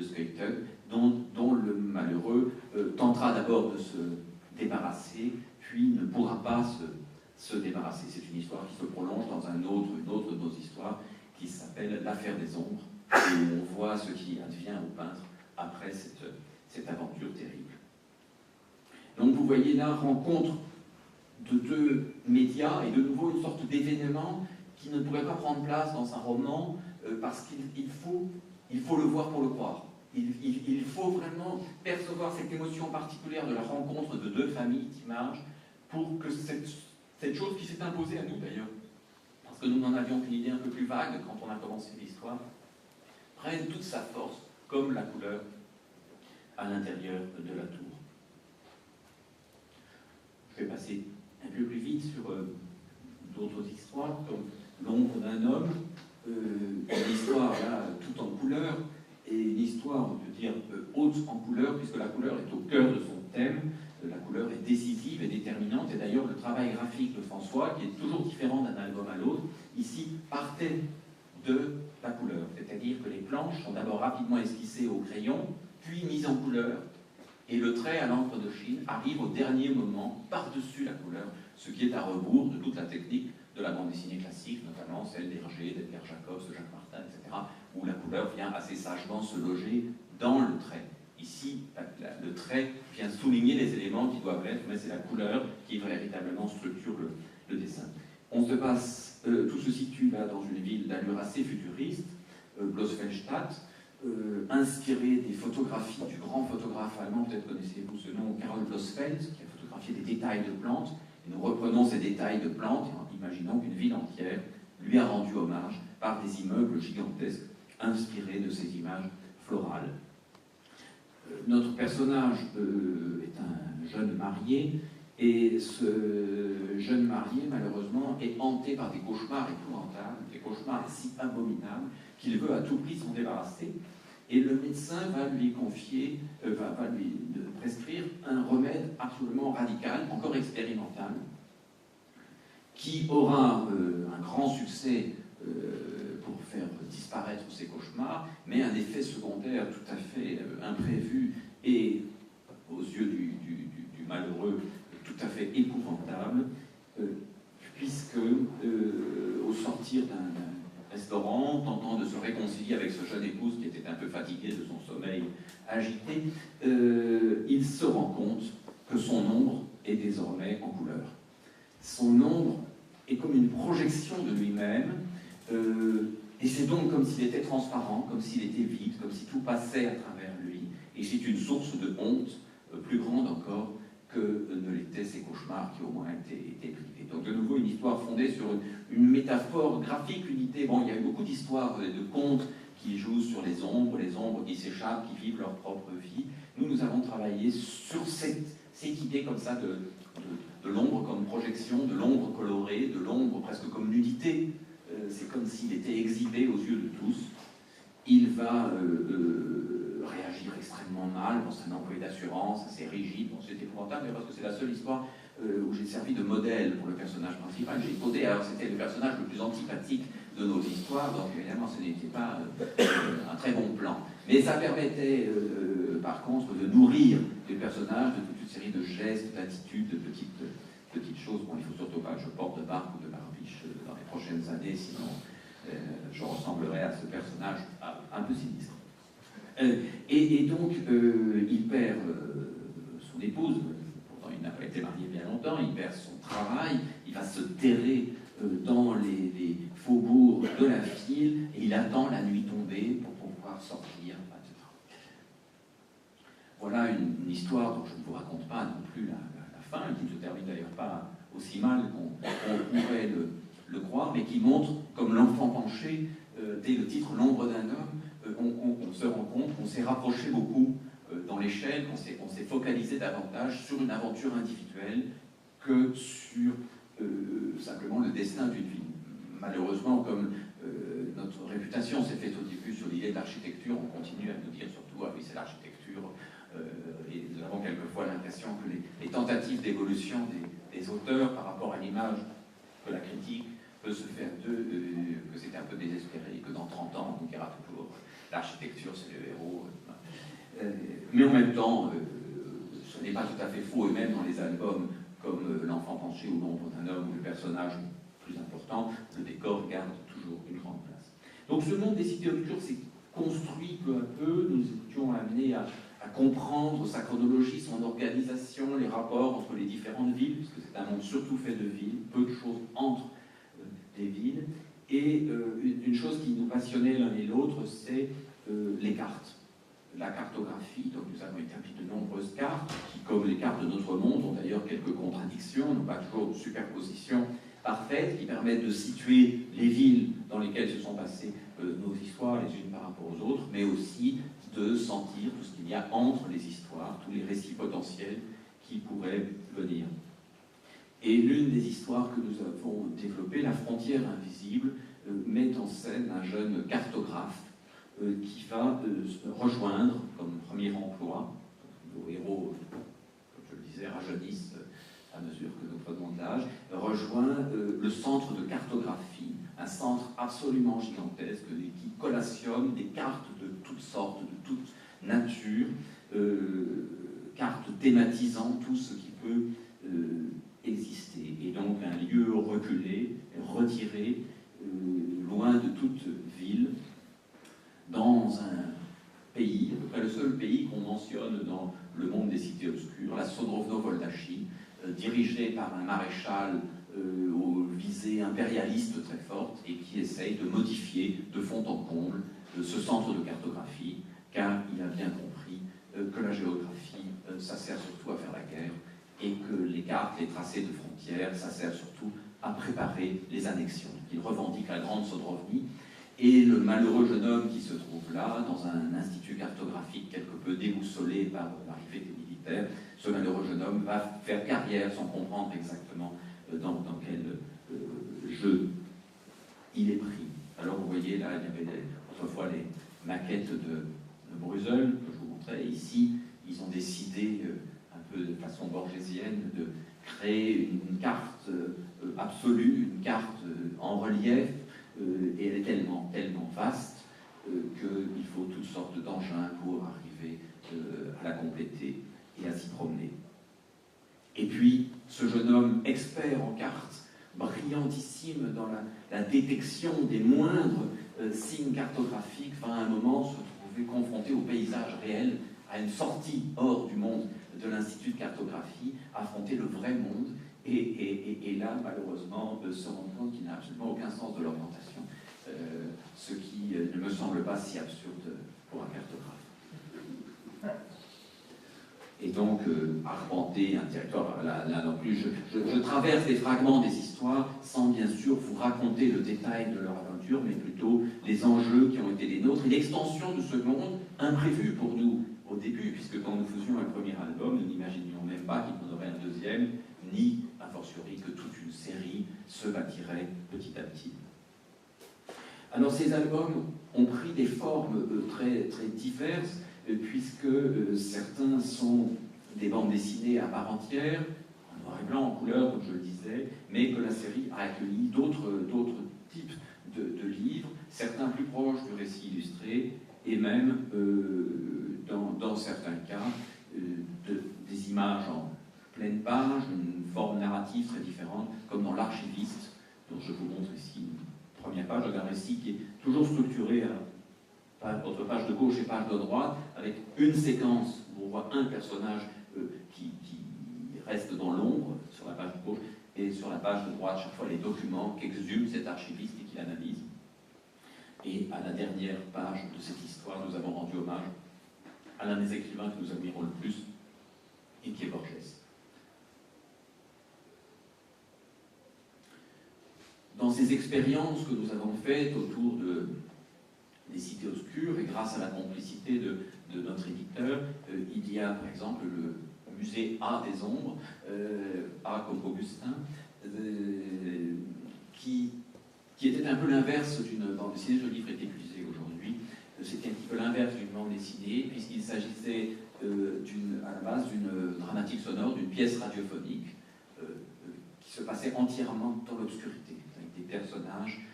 Skeutug, dont le malheureux tentera d'abord de se débarrasser, puis ne pourra pas se débarrasser. C'est une histoire qui se prolonge dans une autre de nos histoires qui s'appelle L'affaire des ombres, et on voit ce qui advient au peintre après cette aventure terrible. Donc vous voyez là, rencontre de deux médias, et de nouveau une sorte d'événement qui ne pourrait pas prendre place dans un roman, parce qu'il faut le voir pour le croire. Il faut vraiment percevoir cette émotion particulière de la rencontre de deux familles d'images pour que cette chose qui s'est imposée à nous d'ailleurs, parce que nous n'en avions qu'une idée un peu plus vague quand on a commencé l'histoire, prenne toute sa force comme la couleur à l'intérieur de la tour. Je vais passer un peu plus vite sur d'autres histoires, comme L'ombre d'un homme, une histoire là, tout en couleur, et une histoire, on peut dire, haute en couleur, puisque la couleur est au cœur de son thème. La couleur est décisive et déterminante, et d'ailleurs le travail graphique de François, qui est toujours différent d'un album à l'autre, ici partait de la couleur, c'est-à-dire que les planches sont d'abord rapidement esquissées au crayon, puis mises en couleur, et le trait à l'encre de Chine arrive au dernier moment par-dessus la couleur, ce qui est à rebours de toute la technique de la bande dessinée classique, notamment celle d'Hergé, d'Edgar Jacobs, de Jacques Martin, etc., où la couleur vient assez sagement se loger dans le trait. Ici, le trait vient souligner les éléments qui doivent l'être, mais c'est la couleur qui véritablement structure le dessin. On se passe, tout se situe là dans une ville d'allure assez futuriste, Blossfeldstadt, inspiré des photographies du grand photographe allemand, peut-être connaissez-vous ce nom, Karl Blossfeld, qui a photographié des détails de plantes. Et nous reprenons ces détails de plantes et imaginons qu'une ville entière lui a rendu hommage par des immeubles gigantesques inspirés de ces images florales. Notre personnage est un jeune marié, et ce jeune marié, malheureusement, est hanté par des cauchemars épouvantables, des cauchemars si abominables qu'il veut à tout prix s'en débarrasser. Et le médecin va lui confier, va lui prescrire un remède absolument radical, encore expérimental, qui aura un grand succès pour faire disparaître ces cauchemars, mais un effet secondaire tout à fait imprévu et, aux yeux du malheureux, tout à fait épouvantable, puisque au sortir d'un restaurant, tentant de se réconcilier avec ce jeune épouse qui était un peu fatigué de son sommeil agité, il se rend compte que son ombre est désormais en couleur. Son ombre est comme une projection de lui-même, et c'est donc comme s'il était transparent, comme s'il était vide, comme si tout passait à travers lui, et c'est une source de honte plus grande encore que ne l'étaient ces cauchemars qui au moins étaient privés. Donc de nouveau une histoire fondée sur une métaphore graphique, une idée. Bon, il y a eu beaucoup d'histoires de contes qui jouent sur les ombres qui s'échappent, qui vivent leur propre vie. Nous avons travaillé sur cette idée comme ça de l'ombre comme projection, de l'ombre colorée, de l'ombre presque comme nudité. C'est comme s'il était exhibé aux yeux de tous. Il va réagir extrêmement mal dans un employé d'assurance, assez rigide. Bon, c'est épouvantable, parce que c'est la seule histoire où j'ai servi de modèle pour le personnage principal. J'ai codé, alors c'était le personnage le plus antipathique de nos histoires, donc évidemment ce n'était pas un très bon plan. Mais ça permettait par contre de nourrir les personnages de toute une série de gestes, d'attitudes, de petites choses. Bon, il ne faut surtout pas que je porte de barbe ou de barbiche dans les prochaines années, sinon je ressemblerai à ce personnage un peu sinistre. Et donc, il perd son épouse, pourtant il n'a pas été marié bien longtemps, il perd son travail, il va se terrer dans les faubourgs de la ville, et il attend la nuit tombée pour pouvoir sortir, etc. Voilà une histoire dont je ne vous raconte pas non plus la fin, qui ne se termine d'ailleurs pas aussi mal qu'on pourrait le croire, mais qui montre, comme l'enfant penché, dès le titre L'ombre d'un homme, on se rend compte qu'on s'est rapproché beaucoup dans l'échelle, qu'on s'est focalisé davantage sur une aventure individuelle que sur simplement le destin d'une vie. Malheureusement, comme notre réputation s'est faite au début sur l'idée de l'architecture, on continue à nous dire surtout, ah oui, c'est l'architecture, et nous avons quelquefois l'impression que les tentatives d'évolution des auteurs par rapport à l'image de la critique peut se faire d'eux, que c'est un peu désespéré, que dans 30 ans, on nous dira toujours l'architecture c'est le héros. Mais en même temps, ce n'est pas tout à fait faux, et même dans les albums comme L'Enfant penché ou L'ombre d'un homme, où le personnage plus important, le décor garde toujours une grande place. Donc ce monde des cités obscures s'est construit peu à peu, nous étions amenés à comprendre sa chronologie, son organisation, les rapports entre les différentes villes, puisque c'est un monde surtout fait de villes, peu de choses entre des villes, et une chose qui nous passionnait l'un et l'autre, c'est les cartes. La cartographie, donc nous avons établi de nombreuses cartes, qui, comme les cartes de notre monde, ont d'ailleurs quelques contradictions, n'ont pas toujours de superposition parfaite, qui permettent de situer les villes dans lesquelles se sont passées nos histoires les unes par rapport aux autres, mais aussi de sentir tout ce qu'il y a entre les histoires, tous les récits potentiels qui pourraient venir. Et l'une des histoires que nous avons développées, La frontière invisible, met en scène un jeune cartographe qui va rejoindre, comme premier emploi, nos héros, comme je le disais, rajeunissent à mesure que nous prenons de l'âge, rejoint le centre de cartographie, un centre absolument gigantesque qui collationne des cartes de toutes sortes, de toute nature, cartes thématisant tout ce qui peut exister. Et donc un lieu reculé, retiré, loin de toute ville, dans un pays, à peu près le seul pays qu'on mentionne dans le monde des cités obscures, la Sodrovno-Voldachie, dirigée par un maréchal aux visées impérialistes très fortes et qui essaye de modifier de fond en comble ce centre de cartographie, car il a bien compris que la géographie, ça sert surtout à faire la guerre, et que les cartes, les tracés de frontières, ça sert surtout à préparer les annexions. Il revendique la grande Sodrovnie, et le malheureux jeune homme qui se trouve là, dans un institut cartographique quelque peu déboussolé par l'arrivée des militaires, ce malheureux jeune homme va faire carrière sans comprendre exactement dans quel jeu il est pris. Alors vous voyez là, il y avait autrefois les maquettes de Bruegel, que je vous montrais ici. Ils ont décidé, un peu de façon borgésienne, de créer une carte absolue, une carte en relief, et elle est tellement vaste qu'il faut toutes sortes d'engins pour arriver à la compléter et à s'y promener. Et puis, ce jeune homme expert en cartes, brillantissime dans la détection des moindres signes cartographiques, va à un moment se trouver confronté au paysage réel, à une sortie hors du monde de l'Institut de cartographie, affronter le vrai monde, et là, malheureusement, se rendre compte qu'il n'a absolument aucun sens de l'orientation, ce qui ne me semble pas si absurde pour un cartographe. Et donc, arpenter un territoire, là non plus, je traverse les fragments des histoires sans bien sûr vous raconter le détail de leur aventure, mais plutôt les enjeux qui ont été les nôtres et l'extension de ce monde imprévu pour nous au début, puisque quand nous faisions un premier album, nous n'imaginions même pas qu'il y en aurait un deuxième, ni, a fortiori, que toute une série se bâtirait petit à petit. Alors ces albums ont pris des formes très, très diverses, puisque certains sont des bandes dessinées à part entière, en noir et blanc, en couleur, comme je le disais, mais que la série a accueilli d'autres types de livres, certains plus proches du récit illustré, et même, dans certains cas, des images en pleine page, une forme narrative très différente, comme dans L'Archiviste, dont je vous montre ici une première page, un récit qui est toujours structuré entre page de gauche et page de droite, avec une séquence où on voit un personnage qui reste dans l'ombre sur la page de gauche, et sur la page de droite, chaque fois les documents qu'exhume cet archiviste et qu'il analyse. Et à la dernière page de cette histoire, nous avons rendu hommage à l'un des écrivains que nous admirons le plus, et qui est Borges. Dans ces expériences que nous avons faites autour des cités obscures, et grâce à la complicité de notre éditeur, il y a par exemple le musée A des Ombres, A comme Augustin, qui était un peu l'inverse d'une bande dessinée. Ce livre est épuisé aujourd'hui. C'était un petit peu l'inverse d'une bande dessinée, puisqu'il s'agissait à la base d'une dramatique sonore, d'une pièce radiophonique qui se passait entièrement dans l'obscurité, avec des personnages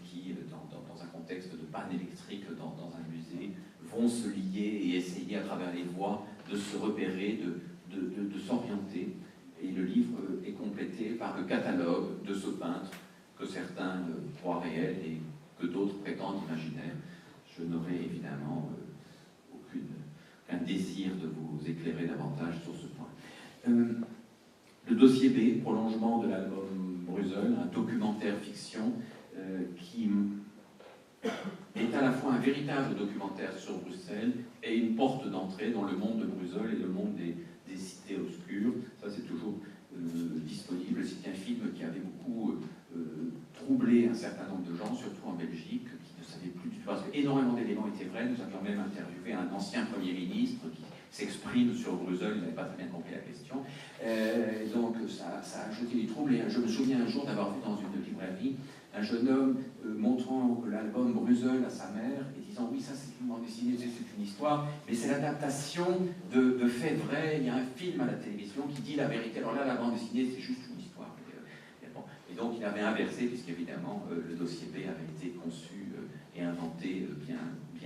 qui, dans un contexte de panne électrique dans un musée, vont se lier et essayer à travers les voix de se repérer, de s'orienter. Et le livre est complété par le catalogue de ce peintre que certains croient réel et que d'autres prétendent imaginaire. Je n'aurai évidemment aucun désir de vous éclairer davantage sur ce point. Le dossier B, prolongement de l'album Bruegel, un documentaire fiction qui est à la fois un véritable documentaire sur Bruxelles et une porte d'entrée dans le monde de Bruegel et le monde des cités obscures. Ça, c'est toujours disponible. C'est un film qui avait beaucoup troublé un certain nombre de gens, surtout en Belgique, qui ne savaient plus du tout, parce qu'énormément d'éléments étaient vrais. Nous avions même interviewé un ancien Premier ministre qui s'exprime sur Bruegel, il n'avait pas très bien compris la question. Donc ça a ajouté du trouble. Et je me souviens un jour d'avoir vu dans une librairie un jeune homme montrant l'album Bruegel à sa mère et disant oui, ça c'est une bande dessinée, c'est une histoire, mais c'est l'adaptation de faits vrais. Il y a un film à la télévision qui dit la vérité. Alors là, la bande dessinée, c'est juste une histoire. Et donc il avait inversé, puisqu'évidemment le dossier B avait été conçu et inventé bien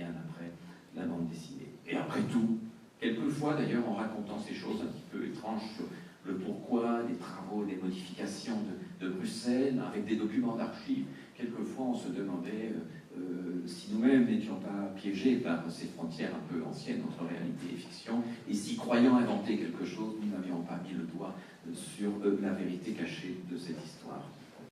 après la bande dessinée. Et après tout, quelquefois d'ailleurs en racontant ces choses un petit peu étranges sur le pourquoi, des travaux, des modifications de Bruxelles, avec des documents d'archives, quelquefois on se demandait si nous-mêmes n'étions pas piégés par ces frontières un peu anciennes entre réalité et fiction, et si croyant inventer quelque chose, nous n'avions pas mis le doigt sur la vérité cachée de cette histoire.